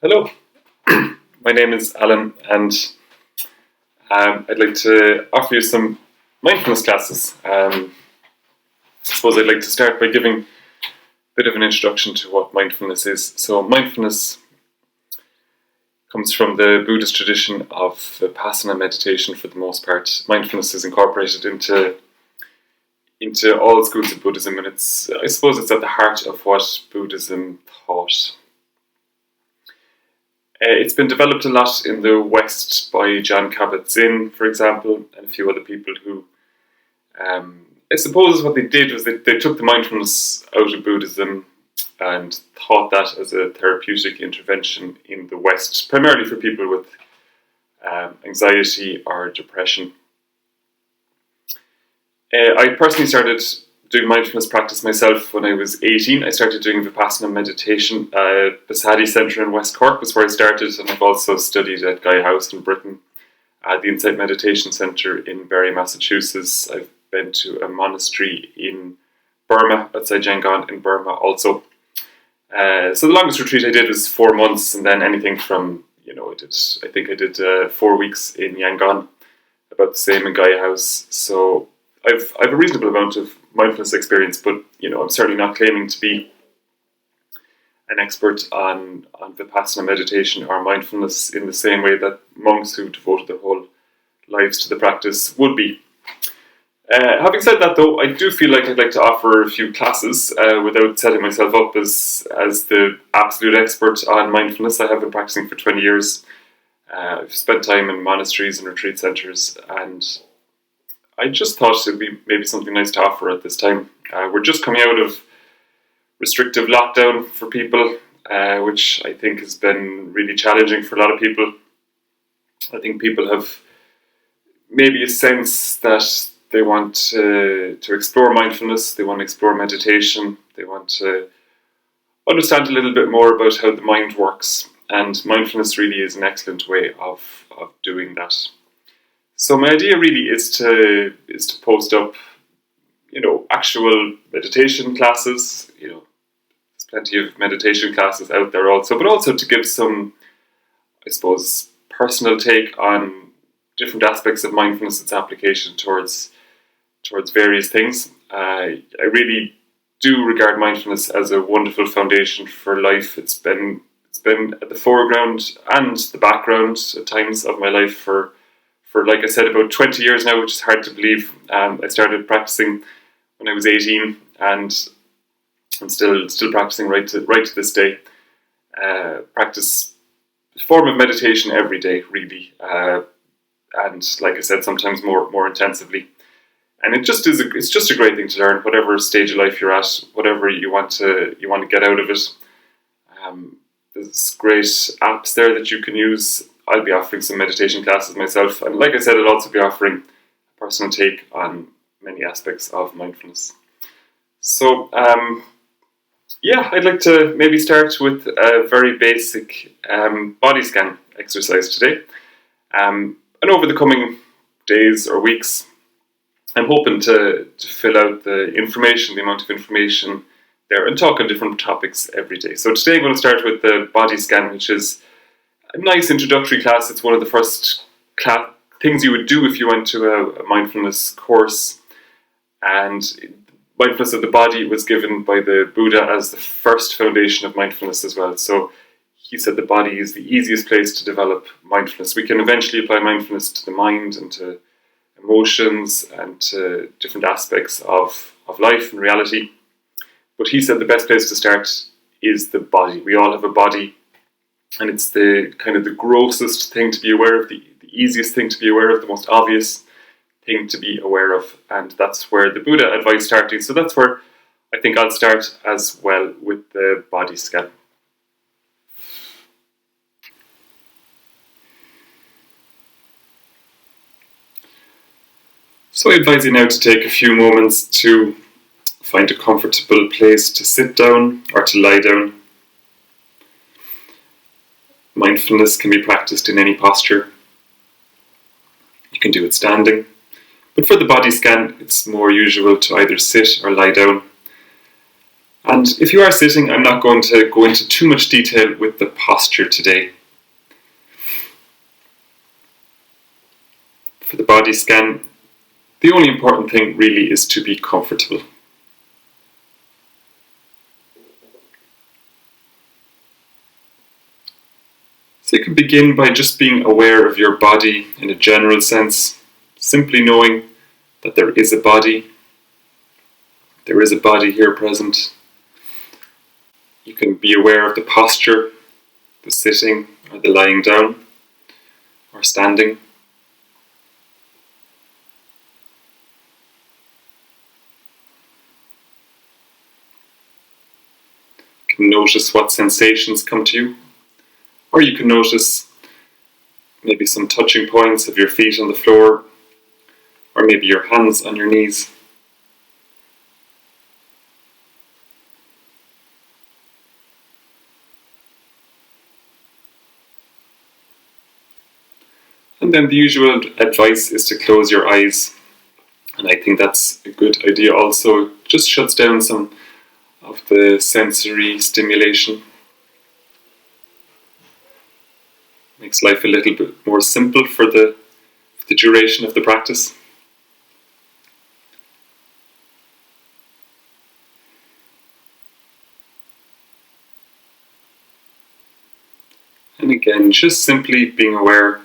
Hello, my name is Alan, and I'd like to offer you some mindfulness classes. I suppose I'd like to start by giving a bit of an introduction to what mindfulness is. So, mindfulness comes from the Buddhist tradition of Vipassana meditation for the most part. Mindfulness is incorporated into all schools of Buddhism, and I suppose it's at the heart of what Buddhism taught. It's been developed a lot in the West by Jon Kabat-Zinn, for example, and a few other people who, I suppose what they did was they took the mindfulness out of Buddhism and taught that as a therapeutic intervention in the West, primarily for people with anxiety or depression. I personally started doing mindfulness practice myself when I was 18. I started doing Vipassana meditation. Basadi Centre in West Cork was where I started, and I've also studied at Guy House in Britain, the Insight Meditation Centre in Barrie, Massachusetts. I've been to a monastery in Burma, outside Yangon in Burma also. So the longest retreat I did was 4 months, and then anything from, I did 4 weeks in Yangon, about the same in Guy House. So I've a reasonable amount of mindfulness experience, but I'm certainly not claiming to be an expert on Vipassana meditation or mindfulness in the same way that monks who devoted their whole lives to the practice would be. Having said that, though, I do feel like I'd like to offer a few classes without setting myself up as the absolute expert on mindfulness. I have been practicing for 20 years. I've spent time in monasteries and retreat centres, and I just thought it would be maybe something nice to offer at this time. We're just coming out of restrictive lockdown for people, which I think has been really challenging for a lot of people. I think people have maybe a sense that they want to explore mindfulness, they want to explore meditation, they want to understand a little bit more about how the mind works, and mindfulness really is an excellent way of doing that. So my idea really is to post up, actual meditation classes. There's plenty of meditation classes out there also, but also to give some, I suppose, personal take on different aspects of mindfulness, its application towards various things. I really do regard mindfulness as a wonderful foundation for life. It's been at the foreground and the background at times of my life for like I said, about 20 years now, which is hard to believe. I started practicing when I was 18, and I'm still practicing right to this day. Practice a form of meditation every day, really, and like I said, sometimes more intensively. And it's just a great thing to learn, whatever stage of life you're at, whatever you want to get out of it. There's great apps there that you can use. I'll be offering some meditation classes myself, and like I said, I'll also be offering a personal take on many aspects of mindfulness. So, I'd like to maybe start with a very basic body scan exercise today. And over the coming days or weeks, I'm hoping to fill out the amount of information there, and talk on different topics every day. So today I'm going to start with the body scan, which is a nice introductory class. It's one of the first things you would do if you went to a mindfulness course. And mindfulness of the body was given by the Buddha as the first foundation of mindfulness as well. So he said the body is the easiest place to develop mindfulness. We can eventually apply mindfulness to the mind and to emotions and to different aspects of life and reality. But he said the best place to start is the body. We all have a body, and it's the kind of the grossest thing to be aware of, the easiest thing to be aware of, the most obvious thing to be aware of. And that's where the Buddha advised starting. So that's where I think I'll start as well, with the body scan. So I advise you now to take a few moments to find a comfortable place to sit down or to lie down. Mindfulness can be practiced in any posture. You can do it standing, but for the body scan, it's more usual to either sit or lie down. And if you are sitting, I'm not going to go into too much detail with the posture today. For the body scan, the only important thing really is to be comfortable. So you can begin by just being aware of your body in a general sense, simply knowing that there is a body. There is a body here present. You can be aware of the posture, the sitting or the lying down or standing. You can notice what sensations come to you, or you can notice maybe some touching points of your feet on the floor, or maybe your hands on your knees. And then the usual advice is to close your eyes. And I think that's a good idea also. It just shuts down some of the sensory stimulation. Makes life a little bit more simple for the duration of the practice. And again, just simply being aware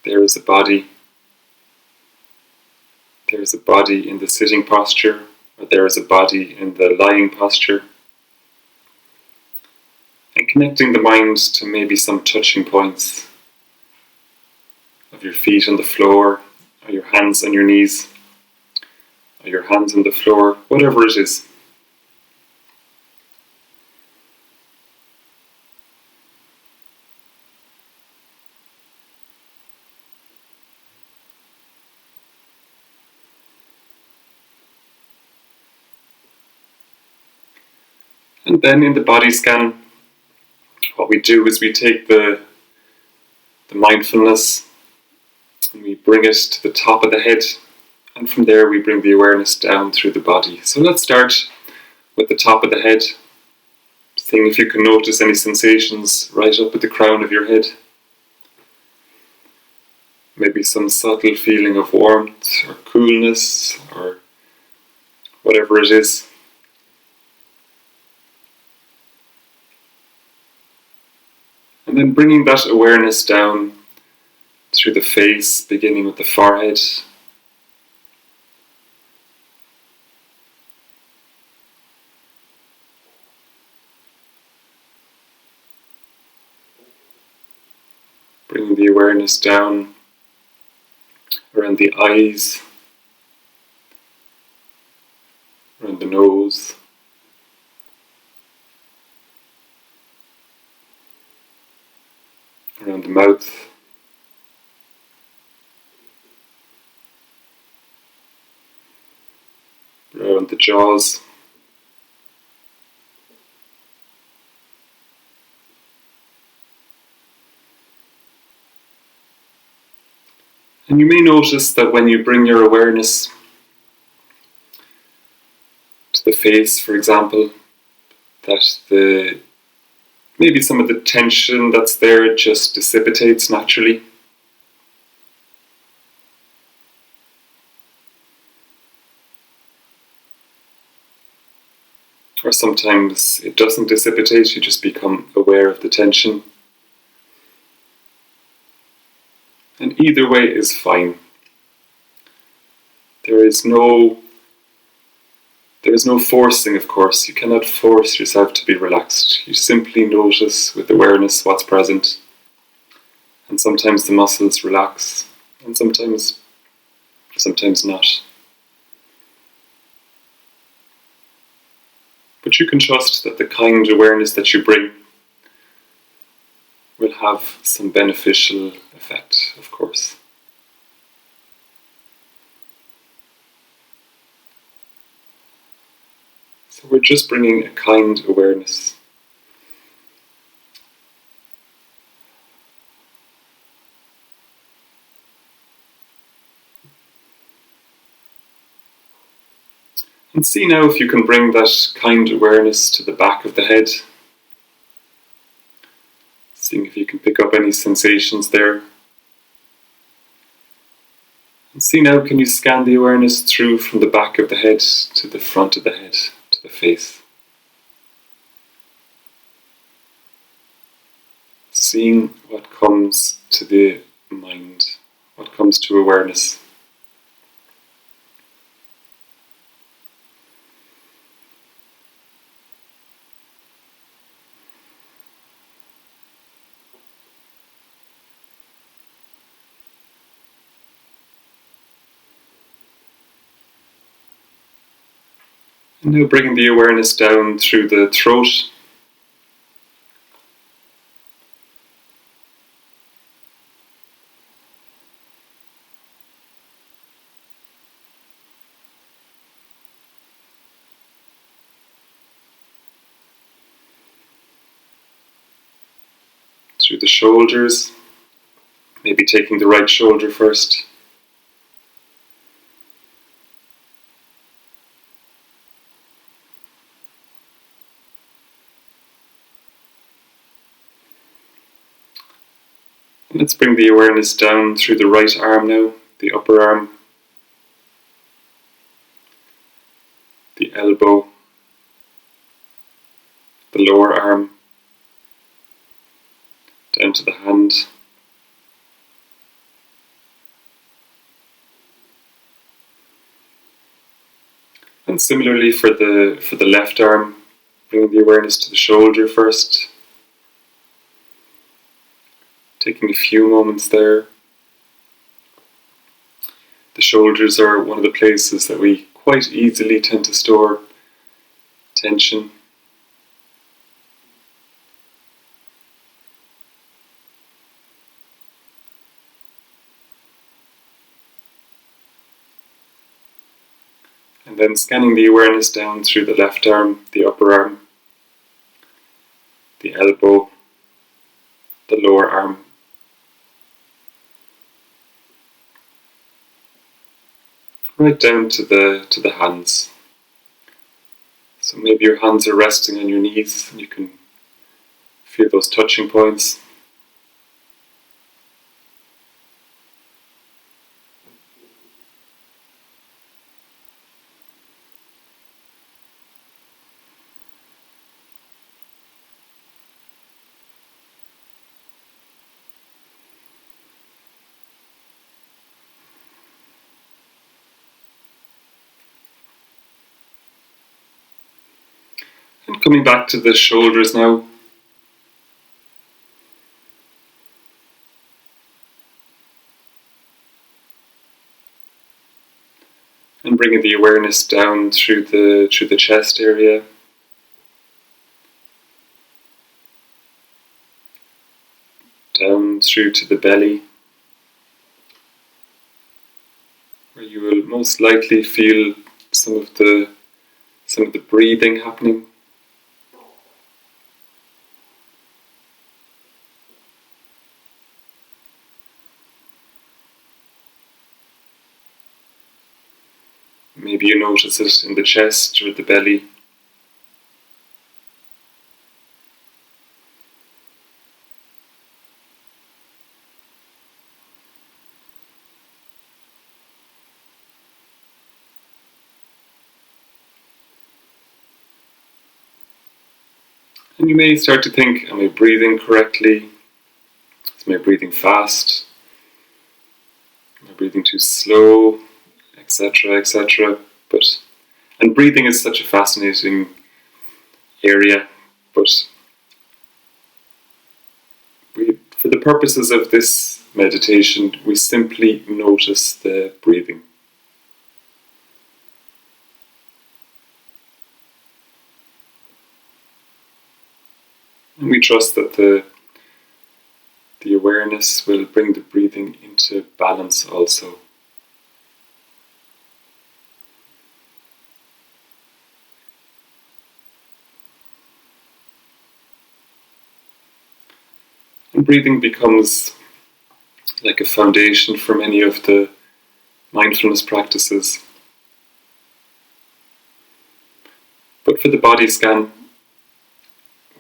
there is a body. There is a body in the sitting posture, or there is a body in the lying posture. And connecting the mind to maybe some touching points of your feet on the floor, or your hands on your knees, or your hands on the floor, whatever it is. And then in the body scan, what we do is we take the mindfulness and we bring it to the top of the head, and from there we bring the awareness down through the body. So let's start with the top of the head, seeing if you can notice any sensations right up at the crown of your head. Maybe some subtle feeling of warmth or coolness or whatever it is. And then bringing that awareness down through the face, beginning with the forehead. Bringing the awareness down around the eyes, around the nose, around the mouth, around the jaws, and you may notice that when you bring your awareness to the face, for example, that maybe some of the tension that's there just dissipates naturally. Or sometimes it doesn't dissipate, you just become aware of the tension. And either way is fine. There is no forcing, of course. You cannot force yourself to be relaxed. You simply notice with awareness what's present. And sometimes the muscles relax, and sometimes not. But you can trust that the kind awareness that you bring will have some beneficial effect, of course. So we're just bringing a kind awareness. And see now if you can bring that kind awareness to the back of the head. Seeing if you can pick up any sensations there. And see now, can you scan the awareness through from the back of the head to the front of the head, to the face. Seeing what comes to the mind, what comes to awareness. And now bringing the awareness down through the throat. Through the shoulders, maybe taking the right shoulder first. And let's bring the awareness down through the right arm now, the upper arm, the elbow, the lower arm, down to the hand. And similarly for the left arm, bringing the awareness to the shoulder first. Taking a few moments there. The shoulders are one of the places that we quite easily tend to store tension. And then scanning the awareness down through the left arm, the upper arm, the elbow, the lower arm. Right down to the hands. So maybe your hands are resting on your knees and you can feel those touching points. And coming back to the shoulders now. And bringing the awareness down through the chest area. Down through to the belly, where you will most likely feel some of the breathing happening. Maybe you notice it in the chest or the belly. And you may start to think, am I breathing correctly? Is my breathing fast? Am I breathing too slow? Etc., etc. And breathing is such a fascinating area, but for the purposes of this meditation, we simply notice the breathing. And we trust that the awareness will bring the breathing into balance also. And breathing becomes like a foundation for many of the mindfulness practices. But for the body scan,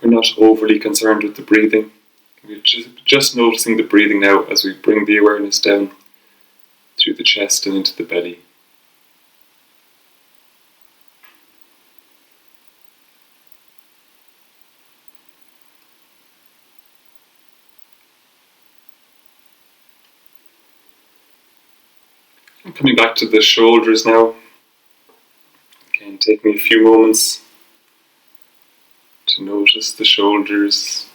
we're not overly concerned with the breathing. We're just noticing the breathing now as we bring the awareness down through the chest and into the belly. And coming back to the shoulders now. Again, taking a few moments to notice the shoulders.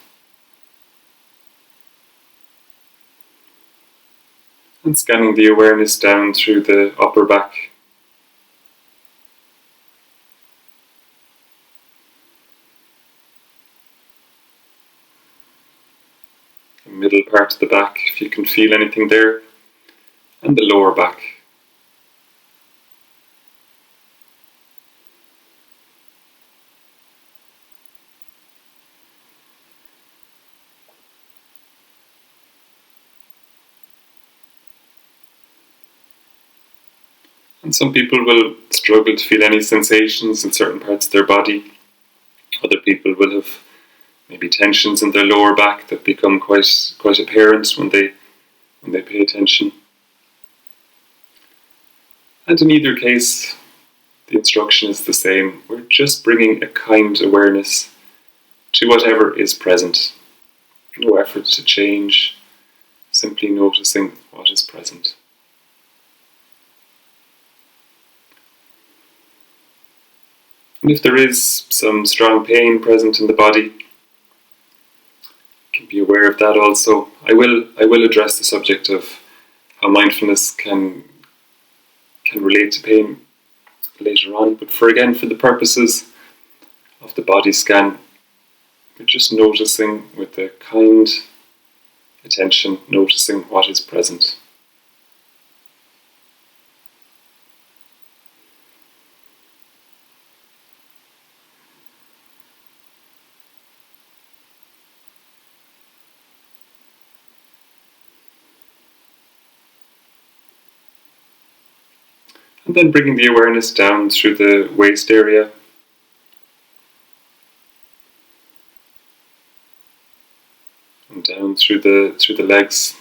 And scanning the awareness down through the upper back. The middle part of the back, if you can feel anything there. And the lower back. And some people will struggle to feel any sensations in certain parts of their body. Other people will have maybe tensions in their lower back that become quite apparent when they pay attention. And in either case, the instruction is the same. We're just bringing a kind awareness to whatever is present. No effort to change, simply noticing what is present. And if there is some strong pain present in the body, you can be aware of that also. I will address the subject of how mindfulness can relate to pain later on, but for the purposes of the body scan, we're just noticing with a kind attention, noticing what is present. And then bringing the awareness down through the waist area. And down through the legs.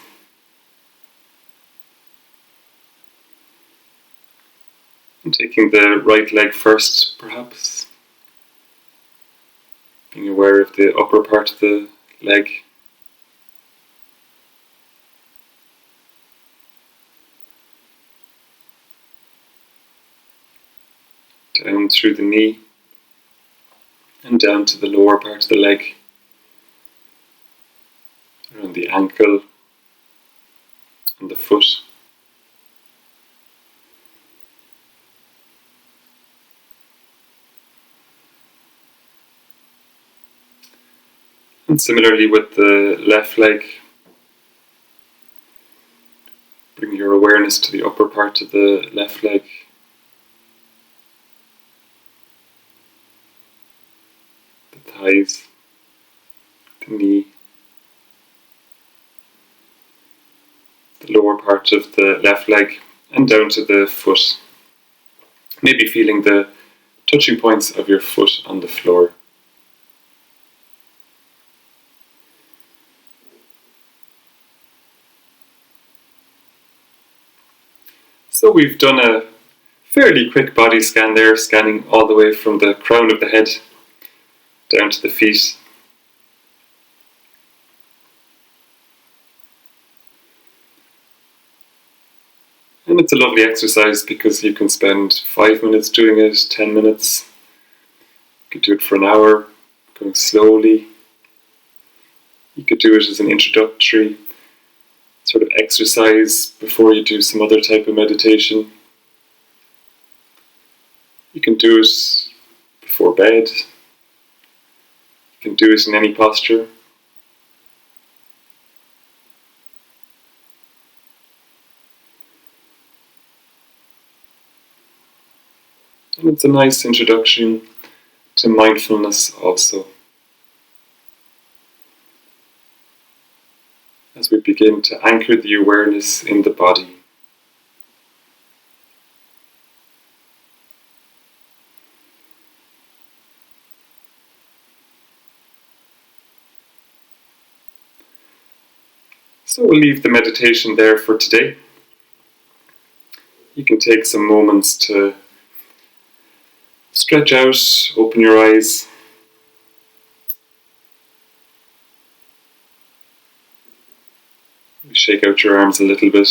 And taking the right leg first, perhaps. Being aware of the upper part of the leg. Down through the knee. And down to the lower part of the leg. Around the ankle and the foot. And similarly with the left leg, bring your awareness to the upper part of the left leg. The thighs, the knee, the lower part of the left leg, and down to the foot. Maybe feeling the touching points of your foot on the floor. So we've done a fairly quick body scan there, scanning all the way from the crown of the head down to the feet. And it's a lovely exercise because you can spend 5 minutes doing it, 10 minutes. You could do it for an hour, going slowly. You could do it as an introductory sort of exercise before you do some other type of meditation. You can do it before bed. You can do it in any posture. And it's a nice introduction to mindfulness also. As we begin to anchor the awareness in the body. So we'll leave the meditation there for today. You can take some moments to stretch out, open your eyes. Shake out your arms a little bit.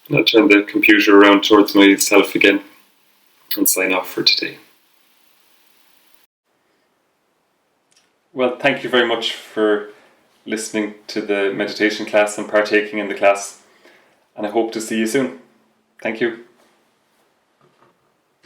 And I'll turn the computer around towards myself again and sign off for today. Well, thank you very much for listening to the meditation class and partaking in the class. And I hope to see you soon. Thank you.